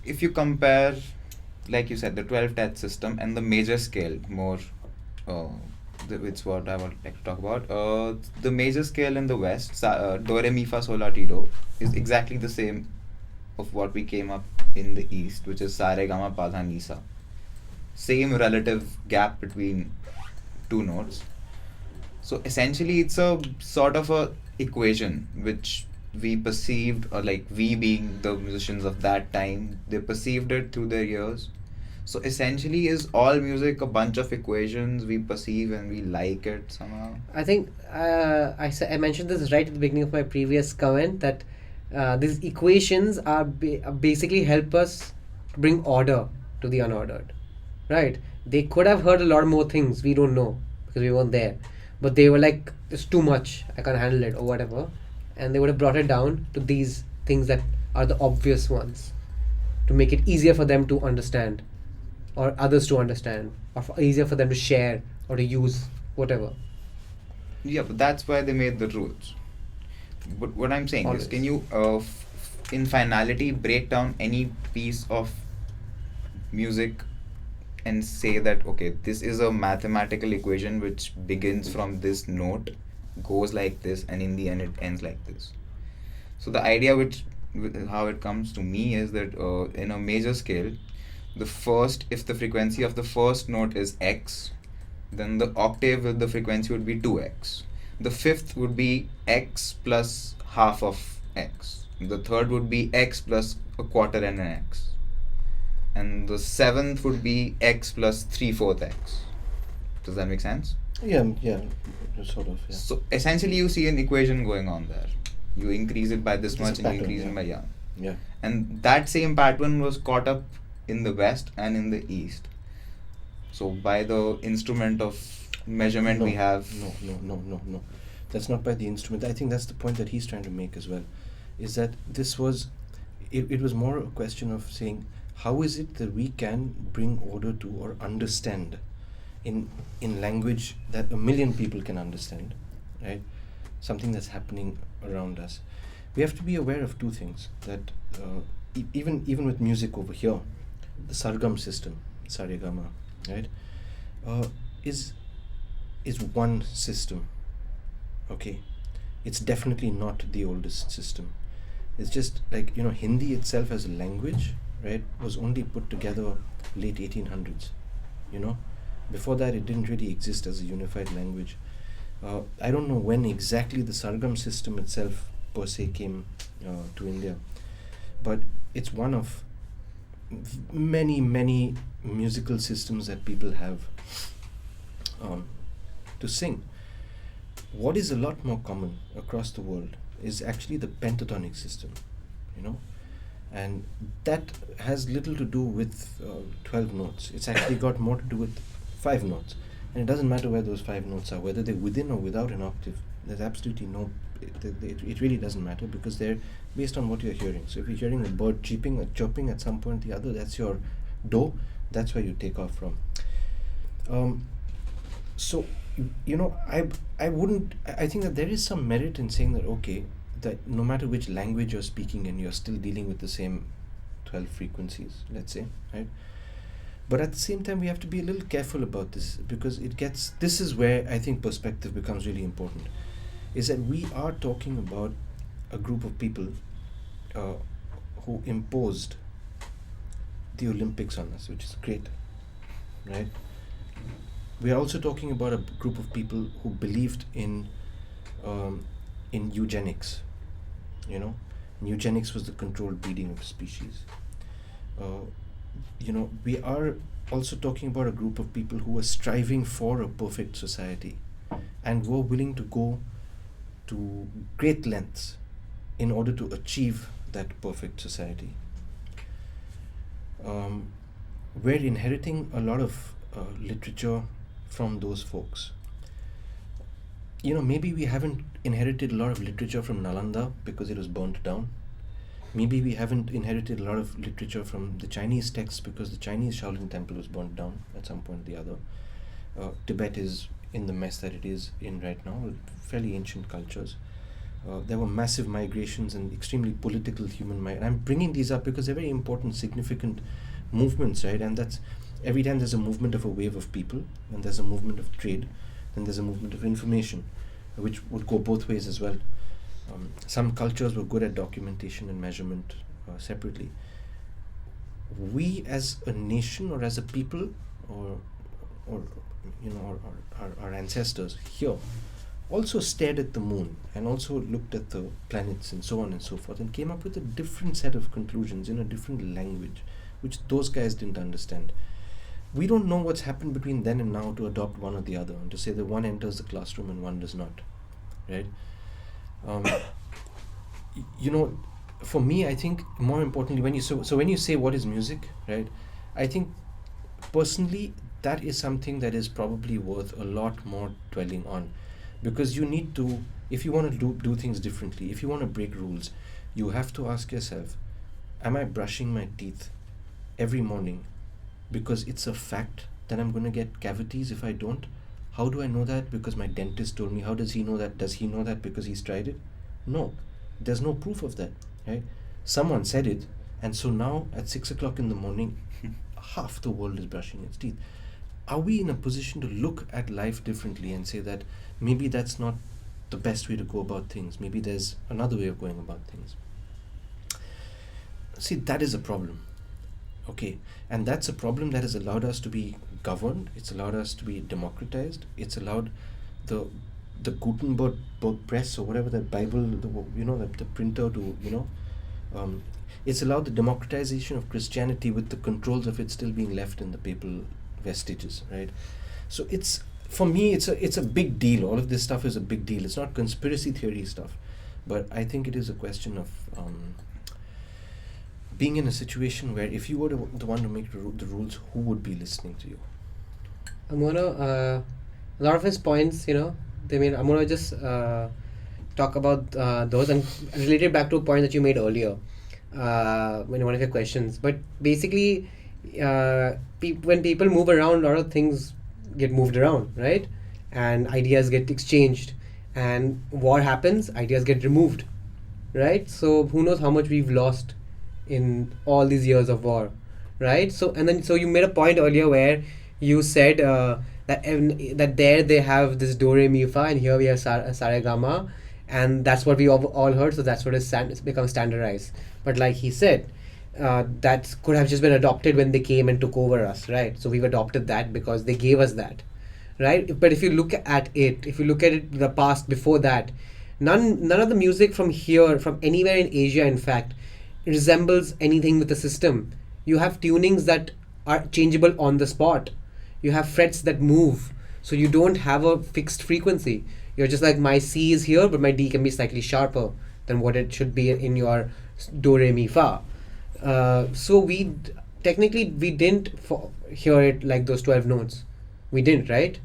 if you compare, like you said, the 12 th system and the major scale, more, uh, it's what I would like to talk about. The major scale in the West, do re mi fa sol la ti do, is exactly the same of what we came up in the East, which is sa re ga ma pa dha ni sa. Same relative gap between two notes. So essentially, it's a sort of a equation which we perceived, or like we being the musicians of that time, they perceived it through their ears. So essentially, is all music a bunch of equations we perceive and we like it somehow? I think I mentioned this right at the beginning of my previous comment that these equations basically help us bring order to the unordered, right? They could have heard a lot more things we don't know because we weren't there, but they were like, "It's too much. I can't handle it," or whatever, and they would have brought it down to these things that are the obvious ones to make it easier for them to understand, or others to understand, or easier for them to share or to use, whatever. Yeah, but that's why they made the rules. But what I'm saying is, can Always. you, in finality, break down any piece of music and say that, okay, this is a mathematical equation which begins from this note, goes like this, and in the end it ends like this? So the idea, which how it comes to me, is that in a major scale, the first, if the frequency of the first note is x, then the octave with the frequency would be 2x. The fifth would be x plus half of x. The third would be x plus a quarter and an x. And the seventh would be x plus 3/4 x. Does that make sense? Yeah, yeah, sort of. Yeah. So essentially, you see an equation going on there. You increase it by this It's a much and you pattern, increase yeah. it by, yeah. Yeah. And that same pattern was caught up in the West and in the East. So by the instrument of measurement No, we have. no. That's not by the instrument. I think that's the point that he's trying to make as well. Is that this was, it was more a question of saying, how is it that we can bring order to or understand in language that a million people can understand, right? Something that's happening around us. We have to be aware of two things. That even with music over here, the sargam system, saregama, right, uh, is one system. Okay, it's definitely not the oldest system. It's just like, Hindi itself as a language, right, was only put together late 1800s. You know, before that it didn't really exist as a unified language. I don't know when exactly the sargam system itself per se came to India, but it's one of many musical systems that people have to sing. What is a lot more common across the world is actually the pentatonic system, you know, and that has little to do with 12 notes. It's actually got more to do with 5 notes, and it doesn't matter where those 5 notes are, whether they're within or without an octave. There's absolutely no, it really doesn't matter, because they're based on what you're hearing. So if you're hearing a bird cheeping or chirping at some point or the other, that's your do, that's where you take off from. So I think that there is some merit in saying that, okay, that no matter which language you're speaking in, you're still dealing with the same 12 frequencies, let's say, right? But at the same time, we have to be a little careful about this, because this is where I think perspective becomes really important, is that we are talking about a group of people uh, who imposed the Olympics on us, which is great, right? We are also talking about a group of people who believed in eugenics. And eugenics was the controlled breeding of species. We are also talking about a group of people who were striving for a perfect society and were willing to go to great lengths in order to achieve that perfect society. We're inheriting a lot of literature from those folks. Maybe we haven't inherited a lot of literature from Nalanda because it was burnt down. Maybe we haven't inherited a lot of literature from the Chinese texts because the Chinese Shaolin temple was burnt down at some point or the other. Tibet is in the mess that it is in right now, with fairly ancient cultures. There were massive migrations and extremely political human migration. I'm bringing these up because they're very important, significant movements, right? And that's every time there's a movement of a wave of people, and there's a movement of trade, then there's a movement of information, which would go both ways as well. Some cultures were good at documentation and measurement separately. We as a nation or as a people, or our ancestors here also stared at the moon and also looked at the planets and so on and so forth, and came up with a different set of conclusions in a different language, which those guys didn't understand. We don't know what's happened between then and now to adopt one or the other, and to say that one enters the classroom and one does not, right? For me, I think more importantly, when you say what is music, right? I think personally that is something that is probably worth a lot more dwelling on, because you need to, if you want to do things differently, if you want to break rules, you have to ask yourself, am I brushing my teeth every morning because it's a fact that I'm going to get cavities if I don't? How do I know that? Because my dentist told me. How does he know that? Does he know that because he's tried it? No, there's no proof of that, right? Someone said it, and so now at 6 o'clock in the morning, half the world is brushing its teeth. Are we in a position to look at life differently and say that maybe that's not the best way to go about things? Maybe there's another way of going about things. See, that is a problem. Okay, and that's a problem that has allowed us to be governed. It's allowed us to be democratized. It's allowed the Gutenberg press, or whatever, that Bible, the printer to it's allowed the democratization of Christianity with the controls of it still being left in the papal vestiges, right? So for me it's a big deal. All of this stuff is a big deal. It's not conspiracy theory stuff, but I think it is a question of being in a situation where if you were the one to make the rules, who would be listening to you? I'm gonna a lot of his points, I'm gonna just talk about those and relate it back to a point that you made earlier in one of your questions. But basically, when people move around, a lot of things get moved around, right? And ideas get exchanged, and war happens, ideas get removed, right? So who knows how much we've lost in all these years of war, right? So you made a point earlier where you said that there they have this do re mi fa, and here we have sa re ga ma, and that's what we all heard, so that's what it's become standardized. But like he said, that could have just been adopted when they came and took over us, right? So we've adopted that because they gave us that, right? But if you look at it, the past before that, none of the music from here, from anywhere in Asia, in fact, resembles anything with the system. You have tunings that are changeable on the spot. You have frets that move, so you don't have a fixed frequency. You're just like, my C is here, but my D can be slightly sharper than what it should be in your do re mi fa. So we didn't hear it like those 12 notes. We didn't, right?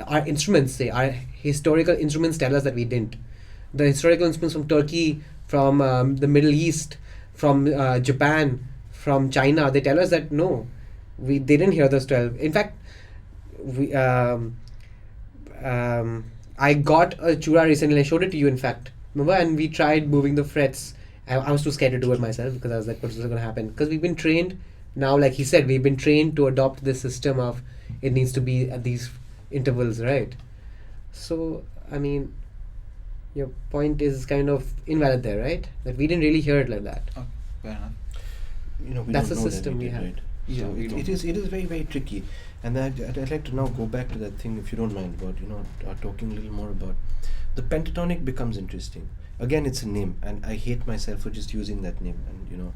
Our instruments say, our historical instruments tell us that we didn't. The historical instruments from Turkey, from the Middle East, from Japan, from China, they tell us that no, they didn't hear those 12. In fact, I got a chura recently. I showed it to you, in fact. Remember? And we tried moving the frets. I was too scared to do it myself because I was like, what's going to happen? Because we've been trained now, like he said, we've been trained to adopt this system of it needs to be at these intervals, right? So, your point is kind of invalid there, right? That we didn't really hear it like that. Okay, fair enough. We That's don't the know system that we did, have. right? Yeah, So it is very, very tricky. And I'd like to now go back to that thing, if you don't mind, about talking a little more about the pentatonic. Becomes interesting. Again, it's a name, and I hate myself for just using that name, and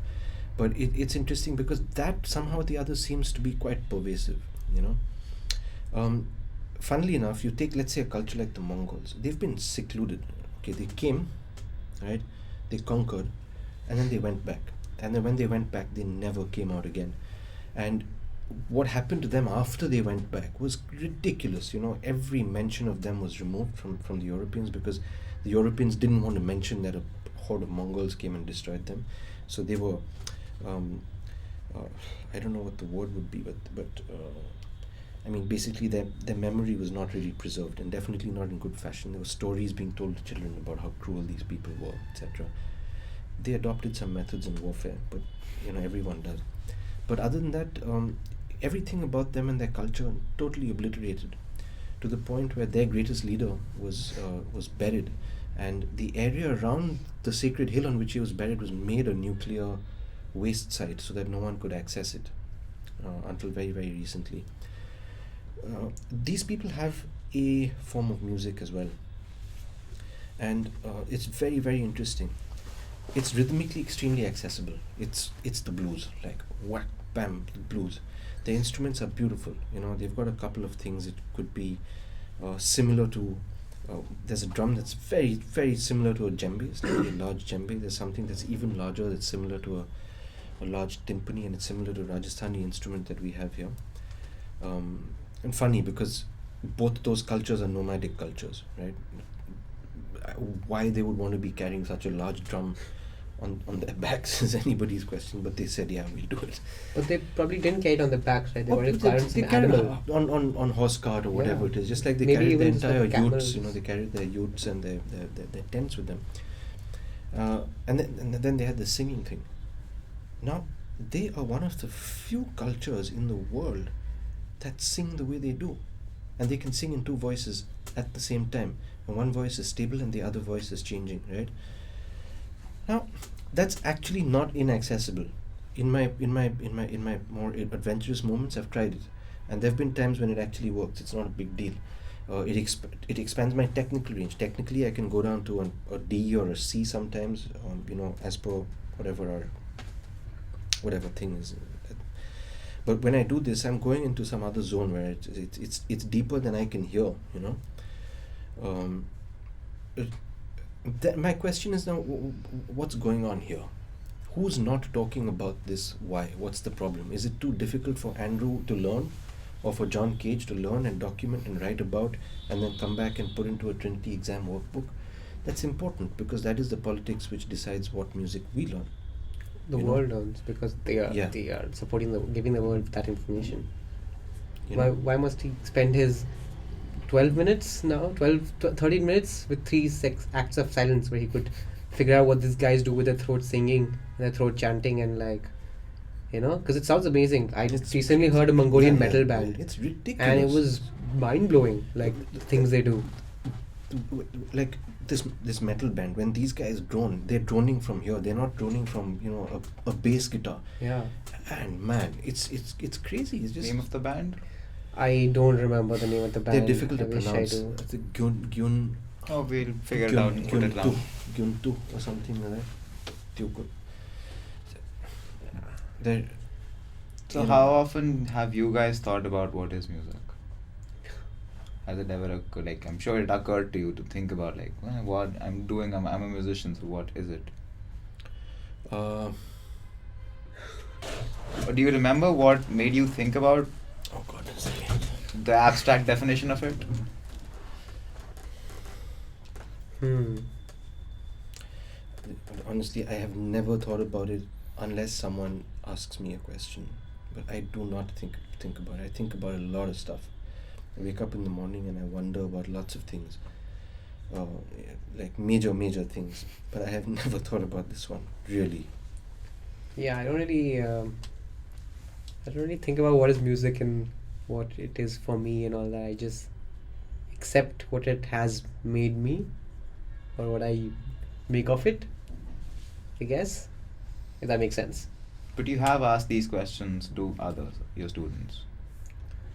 but it's interesting because that somehow or the other seems to be quite pervasive. Funnily enough, you take, let's say, a culture like the Mongols. They've been secluded. Okay, they came, right? They conquered, and then they went back. And then when they went back, they never came out again. And what happened to them after they went back was ridiculous. Every mention of them was removed from the Europeans, because the Europeans didn't want to mention that a horde of Mongols came and destroyed them. So they were, I don't know what the word would be, but I mean, basically their memory was not really preserved, and definitely not in good fashion. There were stories being told to children about how cruel these people were, etc. They adopted some methods in warfare, but everyone does. But other than that, everything about them and their culture totally obliterated, to the point where their greatest leader was buried, and the area around the sacred hill on which he was buried was made a nuclear waste site so that no one could access it until very, very recently. These people have a form of music as well, and it's very, very interesting. It's rhythmically extremely accessible. It's the blues, like whack bam blues. The instruments are beautiful. They've got a couple of things. It could be similar to. There's a drum that's very, very similar to a djembe. It's like a large djembe. There's something that's even larger that's similar to a large timpani, and it's similar to a Rajasthani instrument that we have here. And funny, because both those cultures are nomadic cultures, right? Why they would want to be carrying such a large drum on their backs is anybody's question, but they said, yeah, we'll do it. But they probably didn't carry it on their backs, right? They wanted to they, carry they some carried animal. it on horse cart or whatever Yeah. it is, just like they Maybe carried the even some entire camels. utes. They carried their utes and their tents with them. And then they had the singing thing. Now, they are one of the few cultures in the world that sing the way they do. And they can sing in two voices at the same time. And one voice is stable and the other voice is changing, right? Now, that's actually not inaccessible. In my more adventurous moments, I've tried it. And there have been times when it actually works. It's not a big deal. It expands my technical range. Technically, I can go down to a D or a C sometimes, as per whatever thing is. But when I do this, I'm going into some other zone where it's deeper than I can hear. My question is now, what's going on here? Who's not talking about this? Why? What's the problem? Is it too difficult for Andrew to learn, or for John Cage to learn and document and write about, and then come back and put into a Trinity exam workbook? That's important, because that is the politics which decides what music we learn. The world learns, because they are giving the world that information. Why must he spend his 12 minutes now, 13 minutes with 3 acts of silence where he could figure out what these guys do with their throat singing and their throat chanting, and because it sounds amazing. I just recently heard a Mongolian metal band. It's ridiculous. And it was mind-blowing, like the things they do. Like this metal band, when these guys drone, they're droning from here. They're not droning from a bass guitar. Yeah. And man, it's crazy. It's just Name of the band? I don't remember the name of the band. they're difficult to I wish pronounce. I do. It's a Gyun Oh, we'll figure it out and put it down. Gyuntu or something like that. Tyuku. They're, So how often have you guys thought about what is music? Has it ever occurred, like, I'm sure it occurred to you to think about, like, what I'm doing, I'm a musician, so what is it? Or do you remember what made you think about oh God, the abstract definition of it? Honestly, I have never thought about it unless someone asks me a question. But I do not think about it. I think about a lot of stuff. I wake up in the morning and I wonder about lots of things, like major things. But I have never thought about this one, really. Yeah, I don't really think about what is music and what it is for me and all that. I just accept what it has made me, or what I make of it, I guess, if that makes sense. But you have asked these questions to others, your students.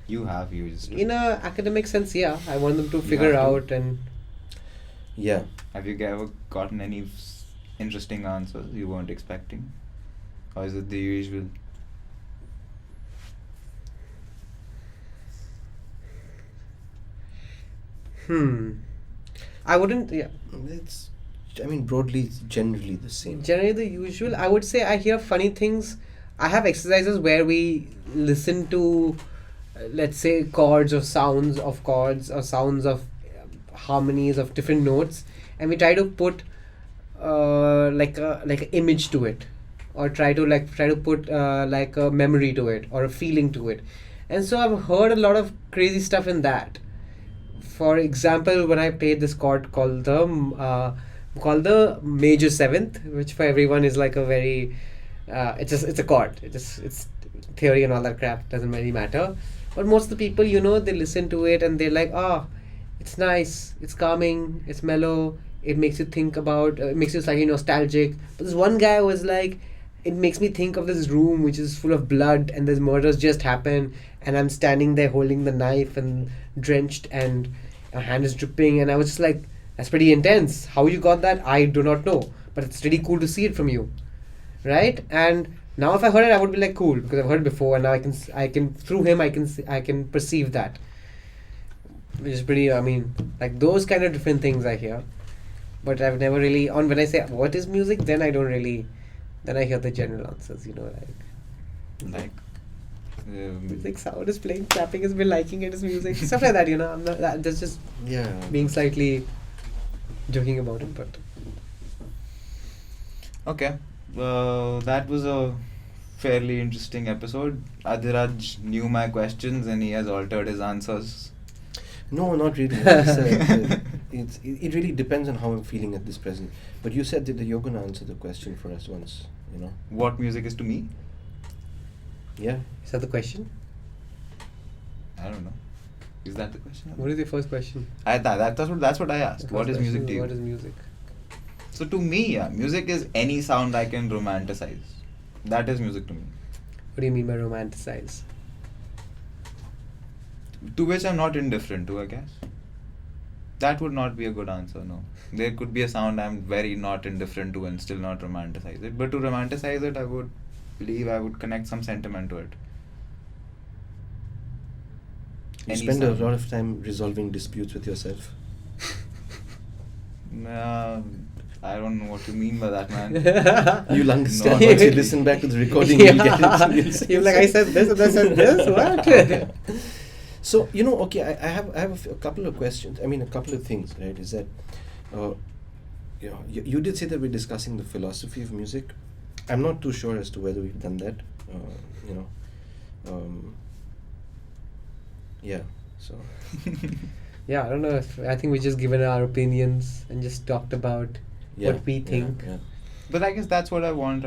You just In a academic sense, yeah, I want them to You figure have to. out. And Yeah. Have you ever gotten any interesting answers you weren't expecting? Or is it the usual? I wouldn't, yeah, Broadly, it's generally the same. generally the usual. I would say I hear funny things. I have exercises where we listen to, let's say, chords or sounds of chords or sounds of harmonies of different notes, and we try to put like an image to it, or try to put like a memory to it or a feeling to it. And so I've heard a lot of crazy stuff in that. For example, when I played this chord called the major seventh, which for everyone is like a very it's a chord. It's theory and all that crap doesn't really matter. But most of the people, they listen to it and they're like, it's nice, it's calming, it's mellow. It makes you think about, it makes you slightly nostalgic. But this one guy was like, it makes me think of this room which is full of blood and this murders just happened, and I'm standing there holding the knife and drenched and my hand is dripping, and I was just like, that's pretty intense. How you got that, I do not know, but it's really cool to see it from you, right? And now if I heard it, I would be like, cool, because I've heard it before, and now I can through him I can perceive that, which is pretty. I mean, like those kind of different things I hear, but I've never really when I say what is music, then I don't really. Then I hear the general answers, Like, music sound is playing, clapping is been liking it is music, stuff like that. I'm not that's just Yeah. being slightly joking about it, but okay, that was a fairly interesting episode. Adhiraj knew my questions and he has altered his answers. No, not really. It really depends on how I'm feeling at this present. But you said that you're going to answer the question for us once, What music is to me? Yeah. is that the question? I don't know. Is that the question? What is your first question? That's what I asked. The What first is music question to you? What is music? So to me, music is any sound I can romanticize. That is music to me. What do you mean by romanticize? To which I'm not indifferent to, I guess. That would not be a good answer, no. There could be a sound I'm very not indifferent to and still not romanticize it. But to romanticize it, I would believe I would connect some sentiment to it. You Any spend sound. a lot of time resolving disputes with yourself. I don't know what you mean by that, man. You'll understand No, once you no. listen back to the recording. You'll get it. You'll say You're like, I said this and I said this. What? So, okay, I have a couple of questions. I mean, a couple of things, right? Is that, you did say that we're discussing the philosophy of music. I'm not too sure as to whether we've done that. Yeah. So. Yeah, I don't know. I think we just given our opinions and just talked about Yeah, what we think. Yeah. But I guess that's what I want